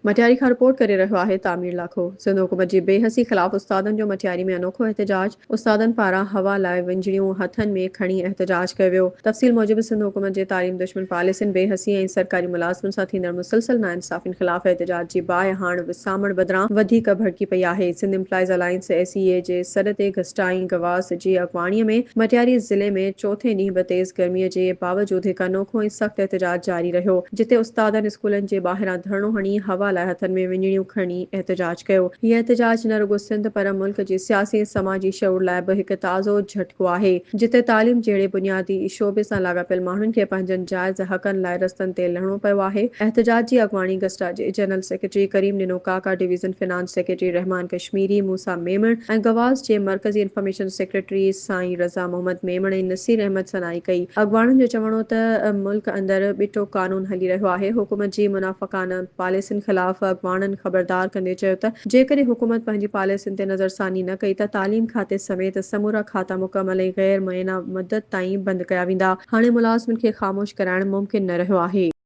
मटियारी खां रिपोर्ट करे रहियो आहे तामीर लाखो। सिंध हुकूमत जी बेहसी ख़िलाफ़ उस्तादनि जो मटियारी में अनोखो एहतजाज। उस्तादनि पारां हवा लाइ विंजड़ियूं हथनि में खणी एहतजाज कयो वियो। तफ़सील मूजिबि सिंध हुकूमत जे तालीम दुश्मन पॉलिसियुनि बेहसी ऐं सरकारी मुलाज़िमनि सां थींदड़ मुसलसल नाइंसाफ़ियुनि ख़िलाफ़ एहतजाज जी बाहि हाणे विसामण बदिरां वधीक भड़की पई आहे। सिंध एम्प्लॉइज़ अलायंस (SEA) जे सॾ ते गस्टाई गवास जी अॻवाणीअ में मटियारी ज़िले में चोथे ॾींहुं बि तेज़ गर्मीअ जे बावजूदि हिकु अनोखो ऐं सख़्तु एहतजाज जारी रहियो, जिते उस्तादनि स्कूलनि जे ॿाहिरां धरणो हणी हवा लाइ हथनि में विंजड़ियूं खणी एहतजाज कयो। हीअ एहतजाज न रुॻो सिंध पर मुल्क जे सियासी ऐं समाजी शऊर लाइ बि हिकु ताज़ो झटिको आहे, जिते तालीम जहिड़े बुनियादी शोबे सां लाॻापियल माण्हुनि खे पंहिंजनि जाइज़ हक़नि लाइ रस्तनि ते लहिणो पियो आहे। एहतजाज जी अॻवानी गस्टा जे जनरल सेक्रेटरी करीम निनो काका, डिवीज़न फिनांस सेक्रेटरी रहमान कश्मीरी, मूसा मेमण ऐं गवास जे मरकज़ी इंफॉर्मेशन सेक्रेटरी साईं रज़ा मोहम्मद मेमण ऐं नसीर अहमद सनाई कई। अॻवाणनि जो चवणो त मुल्क अंदरि ॿिटो कानून हली रहियो आहे। हुकूमत जी मुनाफ़क़ाना पॉलिसियुनि ख़िलाफ़ अॻवाननि ख़बरदार कंदे चयो त जेकॾहिं हुकूमत पंहिंजी पॉलिसियुनि ते नज़रसानी न कई त तालीम खाते समेत समूरा खाता मुकमल ऐं ग़ैर मुयना मुदत ताईं बंदि कया वेंदा। हाणे मुलाज़िमनि खे ख़ामोश कराइणु मुमकिन न रहियो आहे।